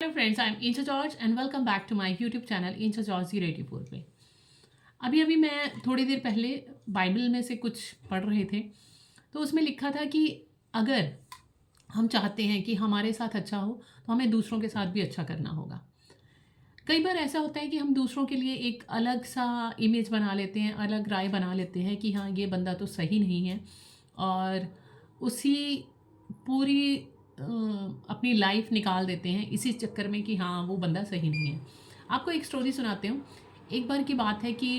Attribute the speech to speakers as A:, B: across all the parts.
A: Hello friends, I am Incha George and welcome back to my YouTube channel Incha George 084 पे। अभी मैं थोड़ी देर पहले बाइबल में से कुछ पढ़ रहे थे, तो उसमें लिखा था कि अगर हम चाहते हैं कि हमारे साथ अच्छा हो तो हमें दूसरों के साथ भी अच्छा करना होगा। कई बार ऐसा होता है कि हम दूसरों के लिए एक अलग सा इमेज बना लेते हैं, अलग राय बना लेते हैं कि हाँ, ये बंदा तो सही नहीं है, और उसी पूरी अपनी लाइफ निकाल देते हैं इसी चक्कर में कि हाँ, वो बंदा सही नहीं है। आपको एक स्टोरी सुनाते हूँ। एक बार की बात है कि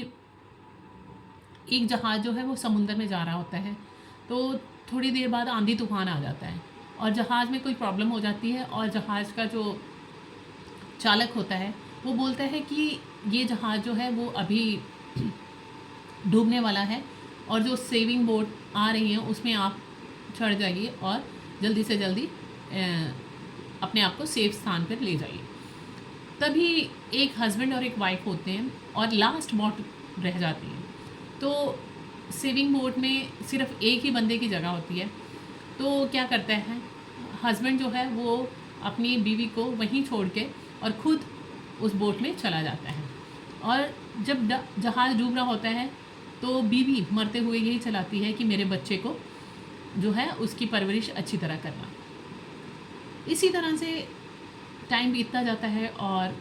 A: एक जहाज़ जो है वो समुंदर में जा रहा होता है, तो थोड़ी देर बाद आंधी तूफान आ जाता है और जहाज़ में कोई प्रॉब्लम हो जाती है, और जहाज़ का जो चालक होता है वो बोलता है कि ये जहाज़ जो है वो अभी डूबने वाला है, और जो सेविंग बोट आ रही हैं उसमें आप चढ़ जाइए और जल्दी से जल्दी अपने आप को सेफ स्थान पर ले जाइए। तभी एक हस्बैंड और एक वाइफ होते हैं और लास्ट बोट रह जाती है। तो सेविंग बोट में सिर्फ एक ही बंदे की जगह होती है। तो क्या करता है, हस्बैंड जो है वो अपनी बीवी को वहीं छोड़ के और ख़ुद उस बोट में चला जाता है। और जब जहाज़ डूब रहा होता है तो बीवी मरते हुए यही चलाती है कि मेरे बच्चे को जो है उसकी परवरिश अच्छी तरह करना। इसी तरह से टाइम बीतता जाता है और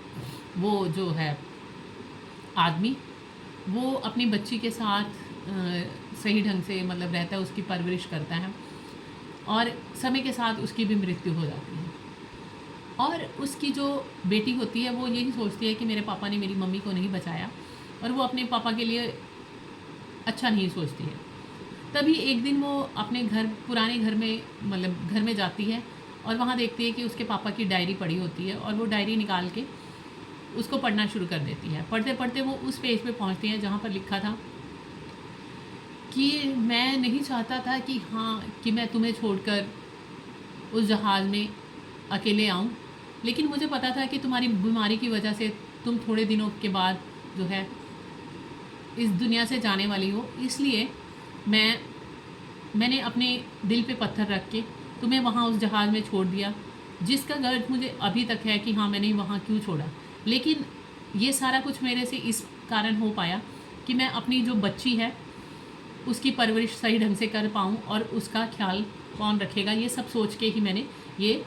A: वो जो है आदमी वो अपनी बच्ची के साथ सही ढंग से मतलब रहता है, उसकी परवरिश करता है, और समय के साथ उसकी भी मृत्यु हो जाती है। और उसकी जो बेटी होती है वो यही सोचती है कि मेरे पापा ने मेरी मम्मी को नहीं बचाया, और वो अपने पापा के लिए अच्छा नहीं सोचती है। तभी एक दिन वो अपने पुराने घर में मतलब घर में जाती है और वहाँ देखती है कि उसके पापा की डायरी पड़ी होती है, और वो डायरी निकाल के उसको पढ़ना शुरू कर देती है। पढ़ते पढ़ते वो उस पेज पे पहुँचती है जहाँ पर लिखा था कि मैं नहीं चाहता था कि कि मैं तुम्हें छोड़कर उस जहाज़ में अकेले आऊँ, लेकिन मुझे पता था कि तुम्हारी बीमारी की वजह से तुम थोड़े दिनों के बाद जो है इस दुनिया से जाने वाली हो, इसलिए मैंने अपने दिल पे पत्थर रख के तुम्हें वहाँ उस जहाज़ में छोड़ दिया, जिसका गर्ज मुझे अभी तक है कि हाँ, मैंने वहाँ क्यों छोड़ा। लेकिन ये सारा कुछ मेरे से इस कारण हो पाया कि मैं अपनी जो बच्ची है उसकी परवरिश सही ढंग से कर पाऊँ, और उसका ख्याल कौन रखेगा, ये सब सोच के ही मैंने ये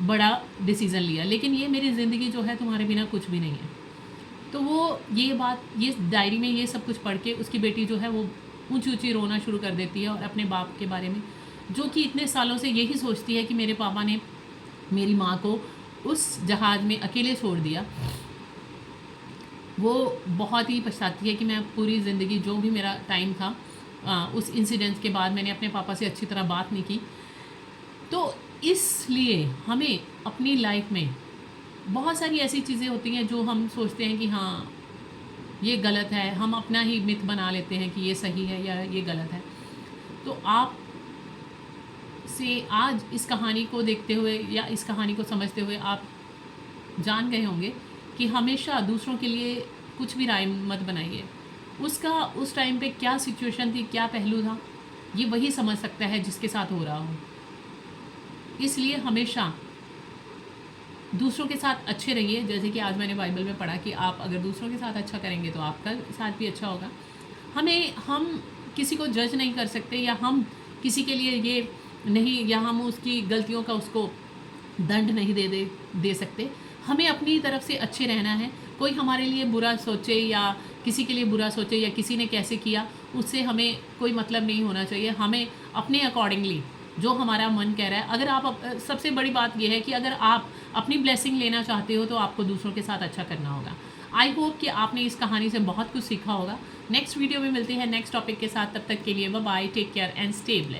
A: बड़ा डिसीज़न लिया। लेकिन ये मेरी ज़िंदगी जो है तुम्हारे बिना कुछ भी नहीं है। तो वो ये डायरी में ये सब कुछ पढ़ के उसकी बेटी जो है वो ऊँची ऊँची रोना शुरू कर देती है, और अपने बाप के बारे में, जो कि इतने सालों से यही सोचती है कि मेरे पापा ने मेरी माँ को उस जहाज़ में अकेले छोड़ दिया। वो बहुत ही पछताती है कि मैं पूरी ज़िंदगी जो भी मेरा टाइम था उस इंसिडेंट के बाद मैंने अपने पापा से अच्छी तरह बात नहीं की। तो इसलिए हमें अपनी लाइफ में बहुत सारी ऐसी चीज़ें होती हैं जो हम सोचते हैं कि हाँ, ये गलत है, हम अपना ही मिथ बना लेते हैं कि ये सही है या ये गलत है। तो आप से आज इस कहानी को देखते हुए या इस कहानी को समझते हुए आप जान गए होंगे कि हमेशा दूसरों के लिए कुछ भी राय मत बनाइए। उसका उस टाइम पे क्या सिचुएशन थी, क्या पहलू था, ये वही समझ सकता है जिसके साथ हो रहा हो। इसलिए हमेशा दूसरों के साथ अच्छे रहिए। जैसे कि आज मैंने बाइबल में पढ़ा कि आप अगर दूसरों के साथ अच्छा करेंगे तो आपका साथ भी अच्छा होगा। हम किसी को जज नहीं कर सकते, या हम किसी के लिए ये नहीं, या हम उसकी गलतियों का उसको दंड नहीं दे सकते। हमें अपनी तरफ से अच्छे रहना है। कोई हमारे लिए बुरा सोचे या किसी के लिए बुरा सोचे या किसी ने कैसे किया, उससे हमें कोई मतलब नहीं होना चाहिए। हमें अपने अकॉर्डिंगली जो हमारा मन कह रहा है, अगर आप सबसे बड़ी बात यह है कि अगर आप अपनी ब्लेसिंग लेना चाहते हो तो आपको दूसरों के साथ अच्छा करना होगा। आई होप कि आपने इस कहानी से बहुत कुछ सीखा होगा। नेक्स्ट वीडियो में मिलते हैं नेक्स्ट टॉपिक के साथ। तब तक के लिए bye bye, take care and stay blessed.